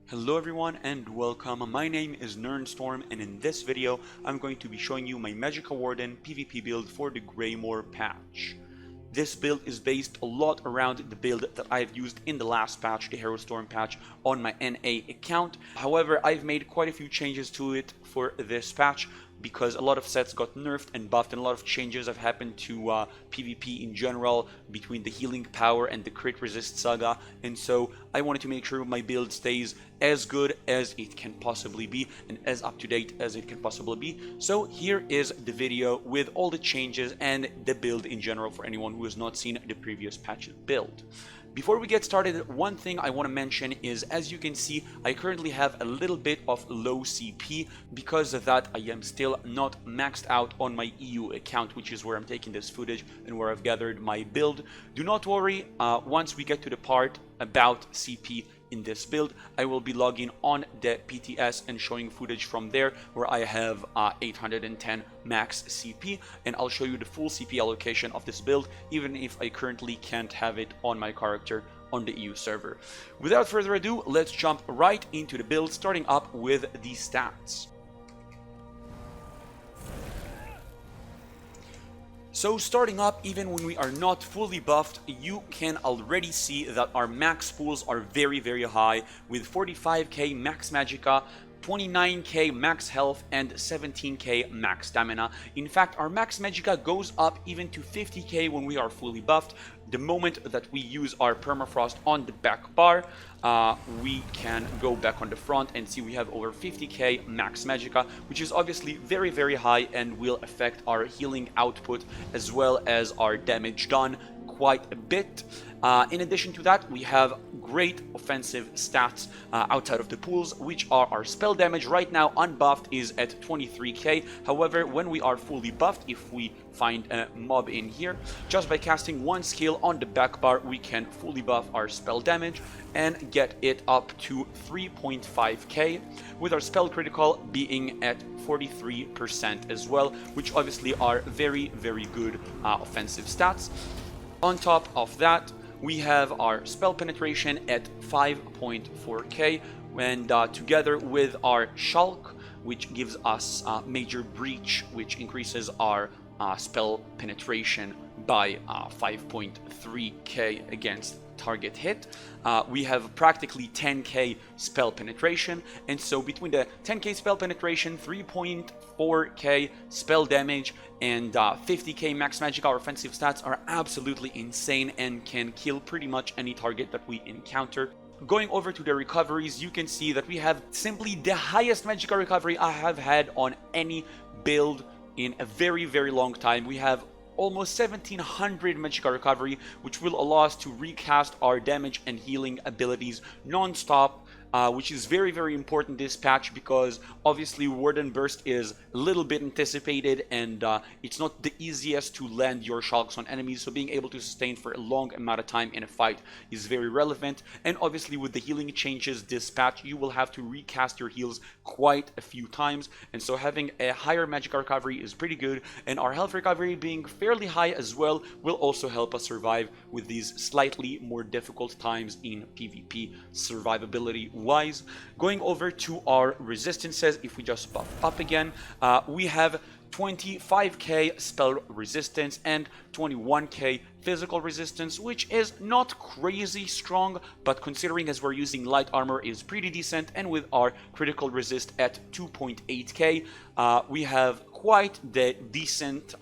Hello everyone and welcome. My name is Nernstorm and in this video I'm going to be showing you my Magicka Warden PvP build for the Greymoor patch. This build is based a lot around the build that I've used in the last patch, the Hero Storm patch, on my NA account. However, I've made quite a few changes to it for this patch because a lot of sets got nerfed and buffed and a lot of changes have happened to PvP in general between the healing power and the crit resist saga, and so I wanted to make sure my build stays as good as it can possibly be and as up to date as it can possibly be. So here is the video with all the changes and the build in general for anyone who has not seen the previous patch's build. Before we get started, one thing I want to mention is, as you can see, I currently have a little bit of low CP. Because of that, I am still not maxed out on my EU account, which is where I'm taking this footage and where I've gathered my build. Do not worry, once we get to the part about CP in this build, I will be logging on the PTS and showing footage from there where I have 810 max CP, and I'll show you the full CP allocation of this build even if I currently can't have it on my character on the EU server. Without further ado, let's jump right into the build, starting up with the stats. So starting up, even when we are not fully buffed, you can already see that our max pools are very high, with 45k max Magicka, 29k max health, and 17k max stamina. In fact, our max Magicka goes up even to 50k when we are fully buffed. The moment that we use our permafrost on the back bar, we can go back on the front and see we have over 50k max Magicka, which is obviously very high and will affect our healing output as well as our damage done quite a bit. In addition to that, we have great offensive stats outside of the pools, which are our spell damage. Right now, unbuffed is at 23k. However, when we are fully buffed, if we find a mob in here, just by casting one skill on the back bar, we can fully buff our spell damage and get it up to 3.5k, with our spell critical being at 43% as well, which obviously are very good offensive stats. On top of that, we have our spell penetration at 5.4k, and together with our shulk, which gives us major breach, which increases our spell penetration by 5.3k against target hit. We have practically 10k spell penetration, and so between the 10k spell penetration, 3.4k spell damage, and 50k max Magicka, our offensive stats are absolutely insane and can kill pretty much any target that we encounter. Going over to the recoveries, you can see that we have simply the highest Magicka recovery I have had on any build in a very long time. We have almost 1700 Magicka recovery, which will allow us to recast our damage and healing abilities non-stop, which is very important this patch, because obviously Warden Burst is a little bit anticipated and it's not the easiest to land your shulks on enemies, so being able to sustain for a long amount of time in a fight is very relevant. And obviously with the healing changes this patch, you will have to recast your heals quite a few times, and so having a higher Magicka recovery is pretty good, and our health recovery being fairly high as well will also help us survive with these slightly more difficult times in PvP survivability wise. Going over to our resistances, if we just buff up again, we have 25k spell resistance and 21k physical resistance, which is not crazy strong, but considering as we're using light armor is pretty decent, and with our critical resist at 2.8k, we have quite the decent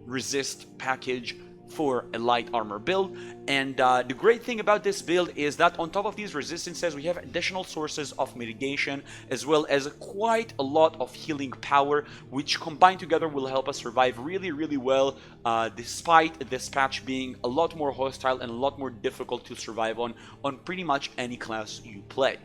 resist package for a light armor build. And the great thing about this build is that on top of these resistances, we have additional sources of mitigation as well as quite a lot of healing power, which combined together will help us survive really well, despite this patch being a lot more hostile and a lot more difficult to survive on pretty much any class you play.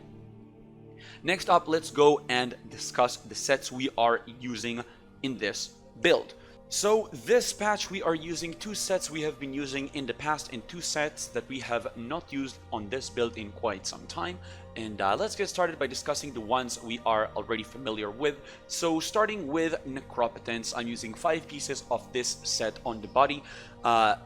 Next up, let's go and discuss the sets we are using in this build. So this patch we are using two sets we have been using in the past and two sets that we have not used on this build in quite some time. And let's get started by discussing the ones we are already familiar with. So starting with Necropotence, I'm using 5 pieces of this set on the body.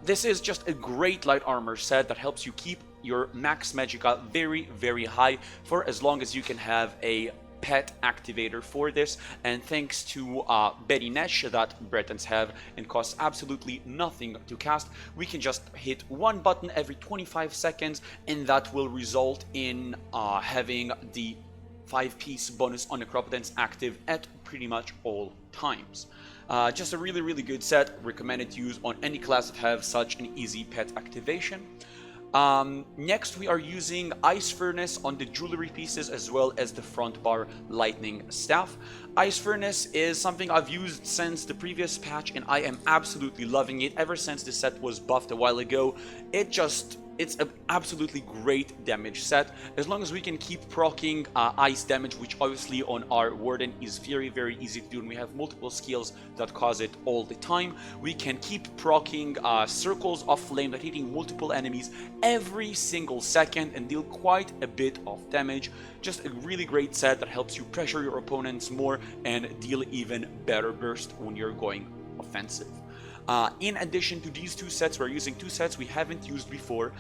This is just a great light armor set that helps you keep your max Magicka very, very high for as long as you can have a pet activator for this, and thanks to Betty Nesh that Bretons have and costs absolutely nothing to cast, we can just hit one button every 25 seconds and that will result in having the 5-piece bonus on Necropotence active at pretty much all times. Just a really, really good set, recommended to use on any class that have such an easy pet activation. Next we are using Ice Furnace on the jewelry pieces as well as the front bar lightning staff. Ice Furnace is something I've used since the previous patch and I am absolutely loving it. Ever since the set was buffed a while ago, it's an absolutely great damage set. As long as we can keep proccing ice damage, which obviously on our Warden is very, very easy to do, and we have multiple skills that cause it all the time. We can keep proccing circles of flame that hitting multiple enemies every single second and deal quite a bit of damage. Just a really great set that helps you pressure your opponents more and deal even better burst when you're going offensive. In addition to these two sets, we're using two sets we haven't used before,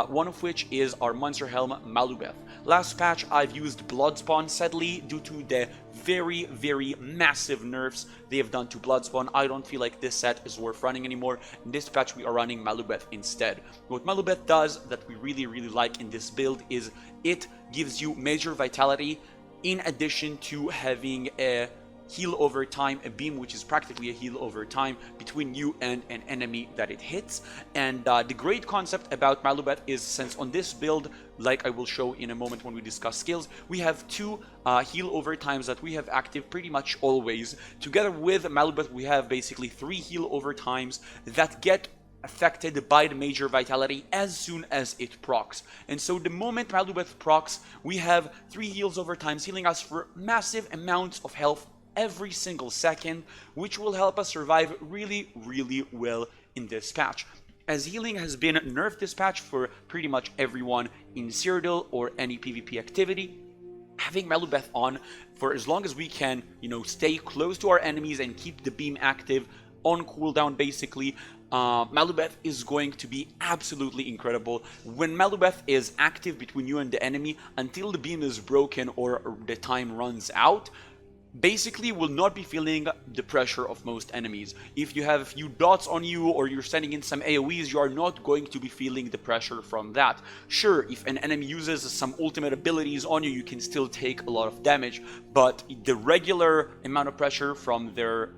one of which is our Monster Helm Malubeth. Last patch I've used Bloodspawn, sadly due to the very, very massive nerfs they have done to Bloodspawn. I don't feel like this set is worth running anymore. In this patch we are running Malubeth instead. What Malubeth does that we really, really like in this build is it gives you major vitality in addition to having a heal over time, a beam which is practically a heal over time between you and an enemy that it hits. And the great concept about Malubeth is, since on this build, like I will show in a moment when we discuss skills, we have two heal over times that we have active pretty much always. Together with Malubeth we have basically 3 heal over times that get affected by the major vitality as soon as it procs. And so the moment Malubeth procs, we have 3 heals over times healing us for massive amounts of health every single second, which will help us survive really, really well in this patch. As healing has been nerfed this patch for pretty much everyone in Cyrodiil or any PvP activity, having Malubeth on for as long as we can, stay close to our enemies and keep the beam active on cooldown basically, Malubeth is going to be absolutely incredible. When Malubeth is active between you and the enemy until the beam is broken or the time runs out, basically will not be feeling the pressure of most enemies. If you have a few dots on you or you're sending in some AoEs, you are not going to be feeling the pressure from that. Sure, if an enemy uses some ultimate abilities on you, you can still take a lot of damage, but the regular amount of pressure from their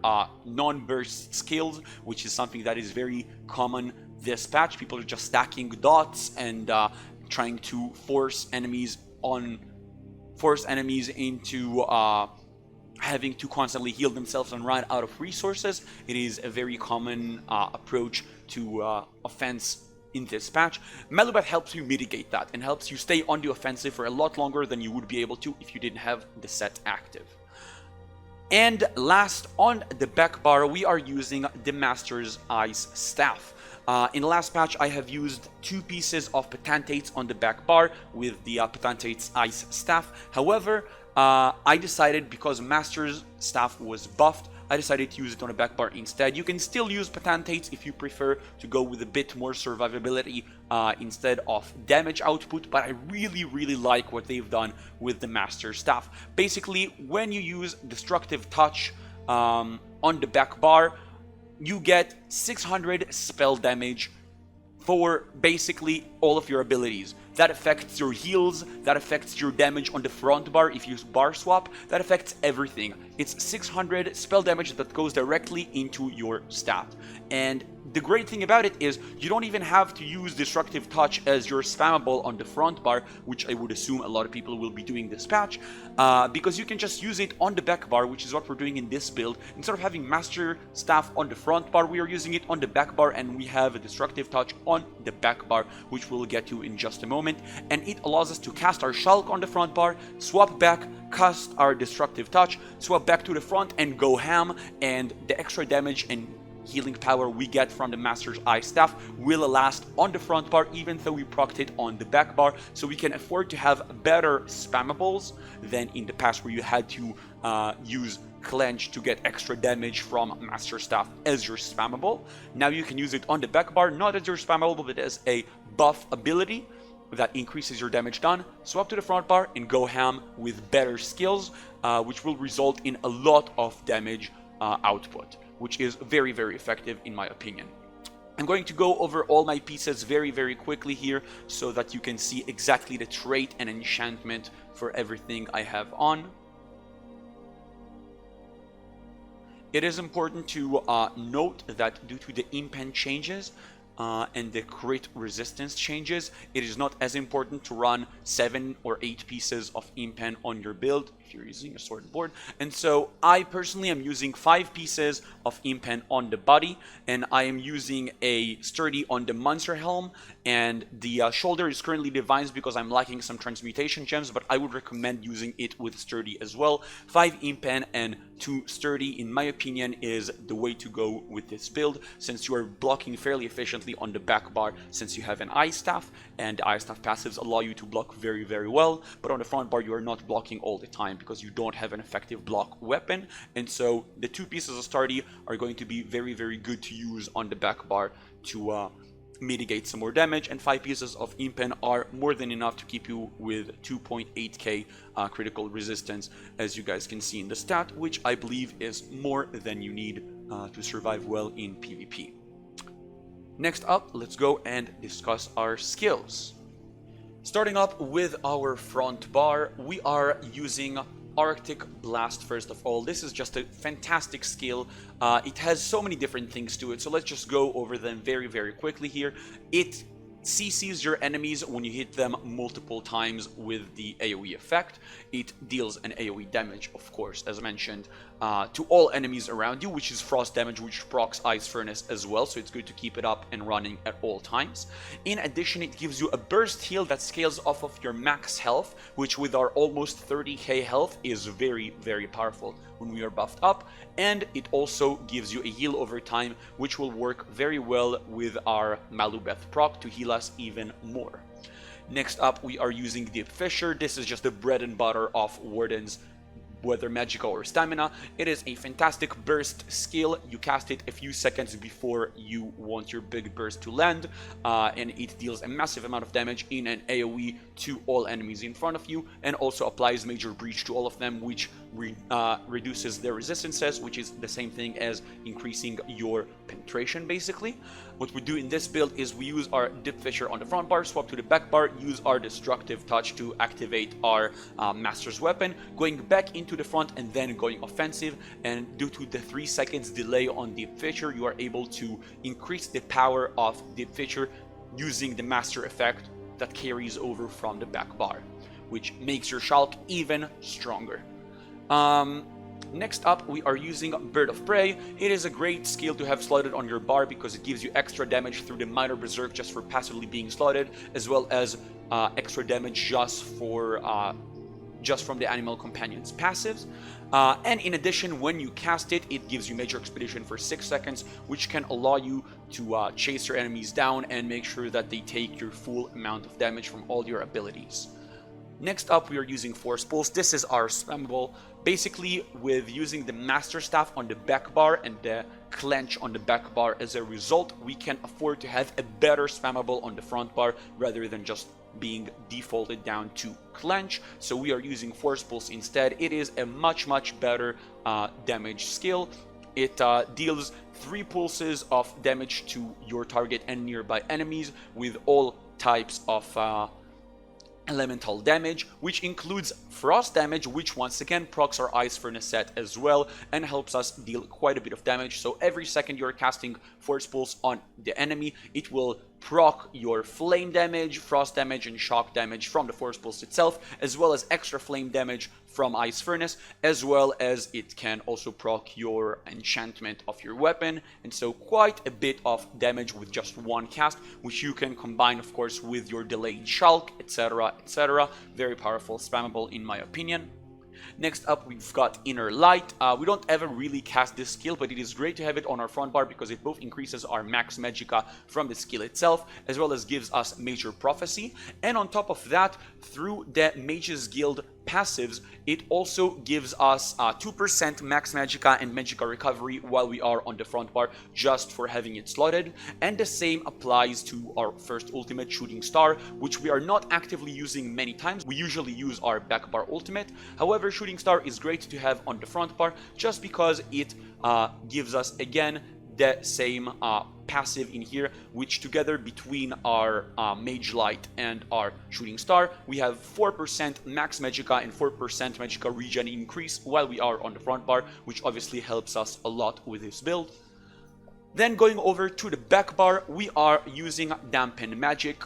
non-burst skills, which is something that is very common this patch, people are just stacking dots and trying to force enemies into having to constantly heal themselves and run out of resources. It is a very common approach to offense in this patch. Malubeth helps you mitigate that and helps you stay on the offensive for a lot longer than you would be able to if you didn't have the set active. And last, on the back bar, we are using the Master's Ice Staff. In the last patch, I have used 2 pieces of Petantates on the back bar with the Petantates Ice Staff. However, I decided, because Master's Staff was buffed, I decided to use it on a back bar instead. You can still use Petantates if you prefer to go with a bit more survivability instead of damage output, but I really, really like what they've done with the Master's Staff. Basically, when you use Destructive Touch on the back bar, you get 600 spell damage for basically all of your abilities. That affects your heals, that affects your damage on the front bar if you bar swap, that affects everything. It's 600 spell damage that goes directly into your stat. And the great thing about it is you don't even have to use Destructive Touch as your spammable on the front bar, which I would assume a lot of people will be doing this patch, because you can just use it on the back bar, which is what we're doing in this build. Instead of having Master Staff on the front bar, we are using it on the back bar, and we have a Destructive Touch on the back bar, which we'll get to in just a moment. And it allows us to cast our Shulk on the front bar, swap back, cast our Destructive Touch, swap back to the front, and go ham, and the extra damage and healing power we get from the Master's Ice Staff will last on the front bar even though we procced it on the back bar, so we can afford to have better spammables than in the past where you had to use Clench to get extra damage from Master Staff as your spammable. Now you can use it on the back bar, not as your spammable, but as a buff ability that increases your damage done. Swap to the front bar and go ham with better skills, which will result in a lot of damage output, which is very, very effective in my opinion. I'm going to go over all my pieces very, very quickly here so that you can see exactly the trait and enchantment for everything I have on. It is important to note that due to the impen changes and the crit resistance changes, it is not as important to run 7 or 8 pieces of impen on your build if you're using a sword board. And so I personally am using 5 pieces of impen on the body, and I am using a sturdy on the monster helm, and the shoulder is currently Divines because I'm lacking some transmutation gems, but I would recommend using it with sturdy as well. 5 impen and 2 sturdy, in my opinion, is the way to go with this build, since you are blocking fairly efficiently on the back bar since you have an Ice Staff, and the Ice Staff passives allow you to block very, very well, but on the front bar you are not blocking all the time because you don't have an effective block weapon. And so the 2 pieces of sturdy are going to be very, very good to use on the back bar to mitigate some more damage, and 5 pieces of impen are more than enough to keep you with 2.8k critical resistance, as you guys can see in the stat, which I believe is more than you need to survive well in PvP. Next up, let's go and discuss our skills. Starting up with our front bar, we are using Arctic Blast first of all. This is just a fantastic skill. It has so many different things to it, so let's just go over them very, very quickly here. It CCs your enemies when you hit them multiple times with the AoE effect. It deals an AoE damage, of course, as mentioned, to all enemies around you, which is frost damage, which procs Ice Furnace as well, so it's good to keep it up and running at all times. In addition, it gives you a burst heal that scales off of your max health, which with our almost 30k health is very, very powerful when we are buffed up. And it also gives you a heal over time, which will work very well with our Malubeth proc to heal us even more. Next up, we are using Deep Fissure. This is just the bread and butter of Wardens, whether Magicka or Stamina. It is a fantastic burst skill. You cast it a few seconds before you want your big burst to land, and it deals a massive amount of damage in an AoE to all enemies in front of you, and also applies Major Breach to all of them, which reduces their resistances, which is the same thing as increasing your penetration, basically. What we do in this build is we use our Dip Fissure on the front bar, swap to the back bar, use our Destructive Touch to activate our Master's Weapon, going back into the front and then going offensive. And due to the 3 seconds delay on Dip Fissure, you are able to increase the power of Dip Fissure using the Master effect that carries over from the back bar, which makes your Shulk even stronger. Next up, we are using Bird of Prey. It is a great skill to have slotted on your bar because it gives you extra damage through the Minor Berserk just for passively being slotted, as well as extra damage just from the Animal Companion's passives. And in addition, when you cast it, it gives you Major Expedition for 6 seconds, which can allow you to chase your enemies down and make sure that they take your full amount of damage from all your abilities. Next up, we are using Force Pulse. This is our spammable. Basically, with using the Master Staff on the back bar and the Clench on the back bar, as a result, we can afford to have a better spammable on the front bar rather than just being defaulted down to Clench. So we are using Force Pulse instead. It is a much, much better damage skill. It deals 3 pulses of damage to your target and nearby enemies with all types of elemental damage, which includes frost damage, which once again procs our Ice Furnace set as well and helps us deal quite a bit of damage. So every second you're casting Force Pulse on the enemy, it will proc your flame damage, frost damage, and shock damage from the Force Pulse itself, as well as extra flame damage from Ice Furnace, as well as it can also proc your enchantment of your weapon. And so quite a bit of damage with just one cast, which you can combine, of course, with your delayed Shulk, etc., etc. Very powerful spammable in my opinion. Next up, we've got Inner Light. We don't ever really cast this skill, but it is great to have it on our front bar because it both increases our max Magicka from the skill itself, as well as gives us Major Prophecy. And on top of that, through the Mages Guild passives, it also gives us 2% max Magicka and Magicka recovery while we are on the front bar, just for having it slotted. And the same applies to our first ultimate, Shooting Star, which we are not actively using many times. We usually use our back bar ultimate. However, Shooting Star is great to have on the front bar just because it gives us, again, the same passive in here, which together between our Mage Light and our Shooting Star, we have 4% max Magicka and 4% Magicka regen increase while we are on the front bar, which obviously helps us a lot with this build. Then going over to the back bar, we are using Dampen Magic.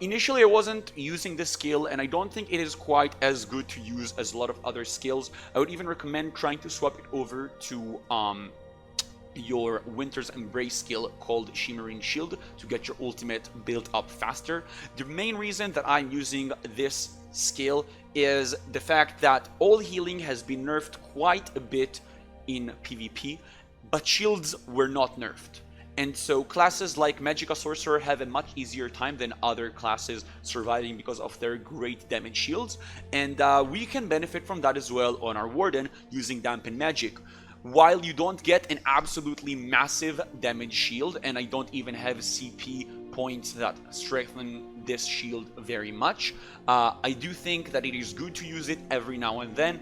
Initially I wasn't using this skill, and I don't think it is quite as good to use as a lot of other skills. I would even recommend trying to swap it over to your Winter's Embrace skill called Shimmering Shield to get your ultimate built up faster. The main reason that I'm using this skill is the fact that all healing has been nerfed quite a bit in PvP, but shields were not nerfed. And so classes like Magicka Sorcerer have a much easier time than other classes surviving because of their great damage shields, and we can benefit from that as well on our Warden using Dampen Magic. While you don't get an absolutely massive damage shield, and I don't even have CP points that strengthen this shield very much, I do think that it is good to use it every now and then,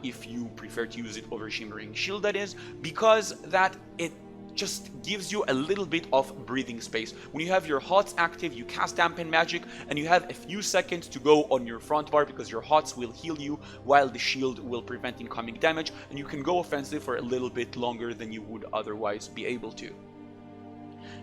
if you prefer to use it over Shimmering Shield, that is, because that it just gives you a little bit of breathing space. When you have your HOTS active, you cast Dampen Magic, and you have a few seconds to go on your front bar because your HOTS will heal you while the shield will prevent incoming damage, and you can go offensive for a little bit longer than you would otherwise be able to.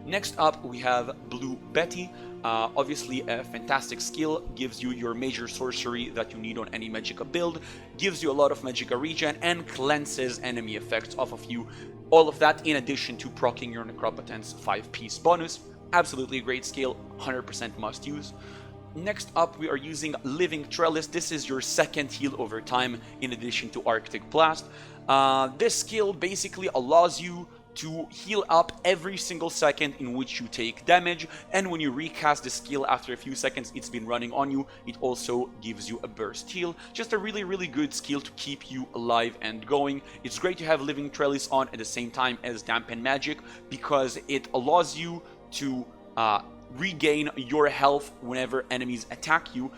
Next up, we have Blue Betty. Obviously a fantastic skill, gives you your major sorcery that you need on any Magicka build, gives you a lot of Magicka regen, and cleanses enemy effects off of you. All of that in addition to proccing your Necropotence 5-piece bonus. Absolutely a great skill, 100% must use. Next up, we are using Living Trellis. This is your second heal over time in addition to Arctic Blast. This skill basically allows you to heal up every single second in which you take damage, and when you recast the skill after a few seconds it's been running on you, it also gives you a burst heal. Just a really good skill to keep you alive and going. It's great to have Living Trellis on at the same time as Dampen Magic because it allows you to regain your health whenever enemies attack you.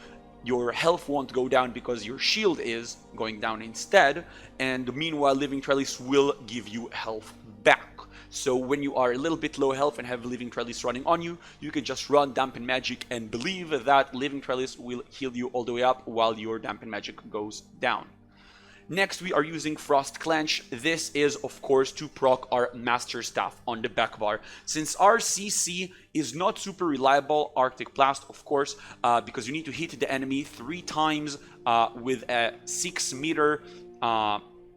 Your health won't go down because your shield is going down instead, and meanwhile Living Trellis will give you health back. So when you are a little bit low health and have Living Trellis running on you, you can just run Dampen Magic and believe that Living Trellis will heal you all the way up while your Dampen Magic goes down. Next, we are using Frost Clench. This is, of course, to proc our Master Staff on the back bar. Since our CC is not super reliable, Arctic Blast, of course, because you need to hit the enemy 3 times with a 6-meter,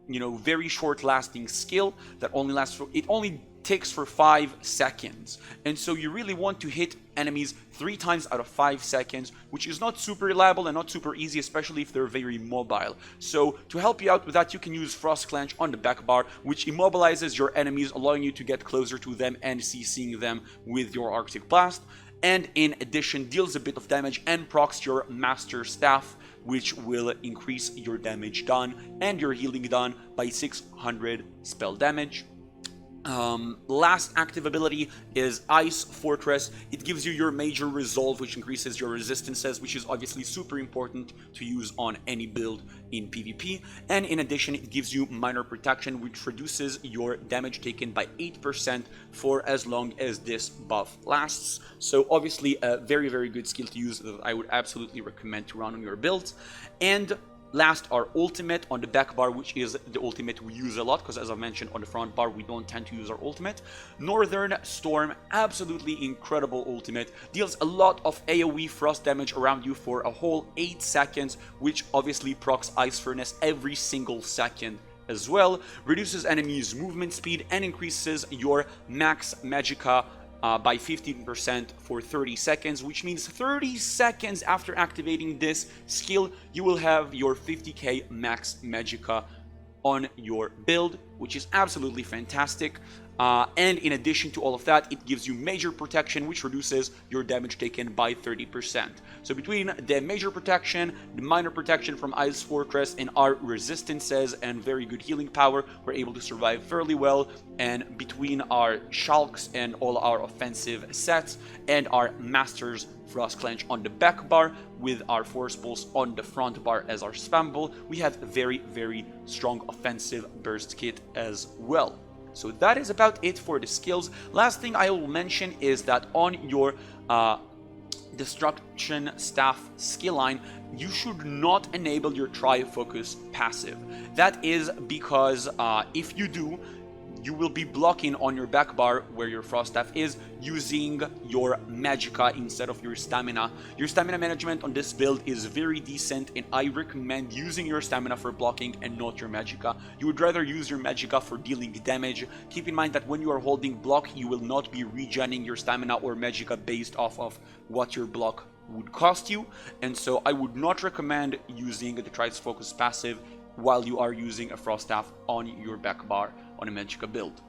very short-lasting skill that only lasts for, it only takes for 5 seconds. And so you really want to hit enemies 3 times out of 5 seconds, which is not super reliable and not super easy, especially if they're very mobile. So to help you out with that, you can use Frost Clench on the back bar, which immobilizes your enemies, allowing you to get closer to them and CCing them with your Arctic Blast. And in addition, deals a bit of damage and procs your Master Staff, which will increase your damage done and your healing done by 600 spell damage. Last active ability is Ice Fortress. It gives you your major resolve, which increases your resistances, which is obviously super important to use on any build in PvP. And in addition, it gives you minor protection, which reduces your damage taken by 8% for as long as this buff lasts. So obviously a very good skill to use that I would absolutely recommend to run on your builds. And last, our ultimate on the back bar, which is the ultimate we use a lot, because as I mentioned, on the front bar we don't tend to use our ultimate. Northern Storm, absolutely incredible ultimate. Deals a lot of AoE frost damage around you for a whole 8 seconds, which obviously procs Ice Furnace every single second as well. Reduces enemies' movement speed and increases your max Magicka by 15% for 30 seconds, which means 30 seconds after activating this skill, you will have your 50k max Magicka on your build, which is absolutely fantastic. And in addition to all of that, it gives you major protection, which reduces your damage taken by 30%. So between the major protection, the minor protection from Ice Fortress, and our resistances and very good healing power, we're able to survive fairly well. And between our Shulks and all our offensive sets and our Master's Frost Clench on the back bar with our Force Pulse on the front bar as our spam bull, we have a very, very strong offensive burst kit as well. So that is about it for the skills. Last thing I will mention is that on your Destruction Staff skill line, you should not enable your Tri-Focus passive. That is because if you do, you will be blocking on your back bar where your Frost Staff is using your Magicka instead of your stamina. Your stamina management on this build is very decent, and I recommend using your stamina for blocking and not your Magicka. You would rather use your Magicka for dealing damage. Keep in mind that when you are holding block, you will not be regenning your stamina or Magicka based off of what your block would cost you, and so I would not recommend using the Tri-Focus passive while you are using a Frost Staff on your back bar on a Magicka build.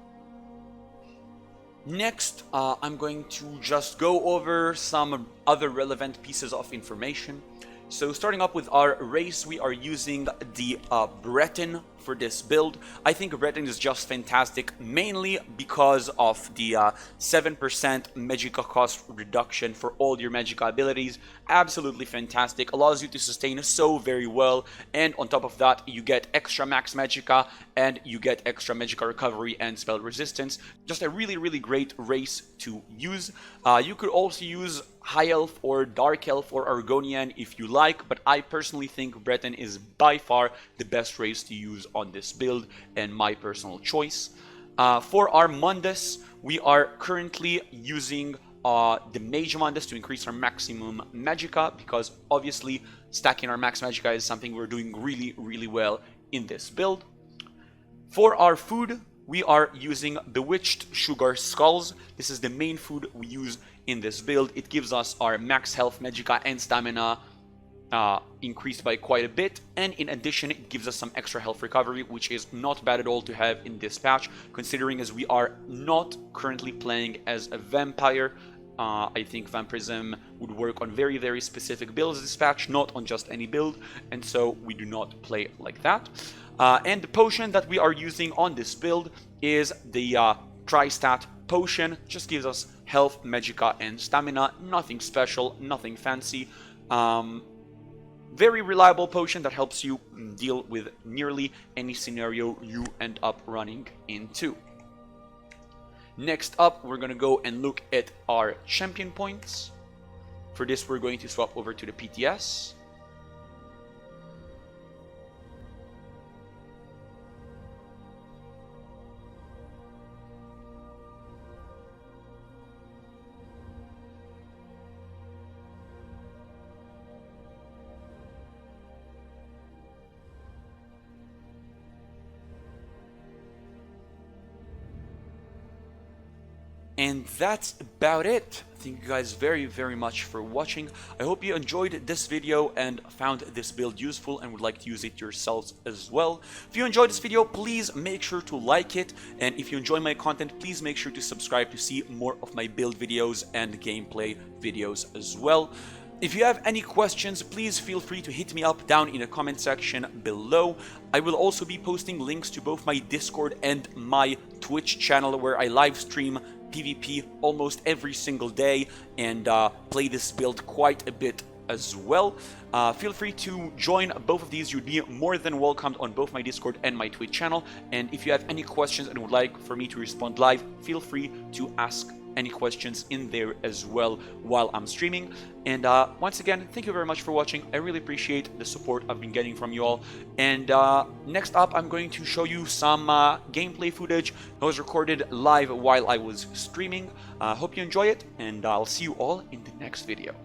Next, I'm going to just go over some other relevant pieces of information. So starting up with our race, we are using the Breton for this build. I think Breton is just fantastic, mainly because of the 7% Magicka cost reduction for all your Magicka abilities. Absolutely fantastic, allows you to sustain so very well, and on top of that you get extra max Magicka and you get extra Magicka recovery and spell resistance. Just a really, really great race to use. You could also use High Elf or Dark Elf or Argonian if you like, but I personally think Breton is by far the best race to use on this build and my personal choice. For our Mundus, we are currently using the Mage Mundus to increase our maximum Magicka, because obviously stacking our max Magicka is something we're doing really, really well in this build. For our food, we are using Bewitched Sugar Skulls. This is the main food we use in this build. It gives us our max health, Magicka, and stamina increased by quite a bit, and in addition it gives us some extra health recovery, which is not bad at all to have in this patch, considering as we are not currently playing as a vampire. I think Vamprism would work on very, very specific builds this patch, not on just any build, and so we do not play like that. And the potion that we are using on this build is the Tri-Stat potion. Just gives us health, Magicka, and stamina. Nothing special, nothing fancy. Very reliable potion that helps you deal with nearly any scenario you end up running into. Next up, we're going to go and look at our champion points. For this, we're going to swap over to the PTS. And that's about it. Thank you guys very, very much for watching. I hope you enjoyed this video and found this build useful and would like to use it yourselves as well. If you enjoyed this video, please make sure to like it. And if you enjoy my content, please make sure to subscribe to see more of my build videos and gameplay videos as well. If you have any questions, please feel free to hit me up down in the comment section below. I will also be posting links to both my Discord and my Twitch channel, where I live stream PvP almost every single day and play this build quite a bit as well. Feel free to join both of these. You'd be more than welcomed on both my Discord and my Twitch channel. And if you have any questions and would like for me to respond live, feel free to ask any questions in there as well while I'm streaming. And once again, thank you very much for watching. I really appreciate the support I've been getting from you all. And next up, I'm going to show you some gameplay footage that was recorded live while I was streaming. Hope you enjoy it, and I'll see you all in the next video.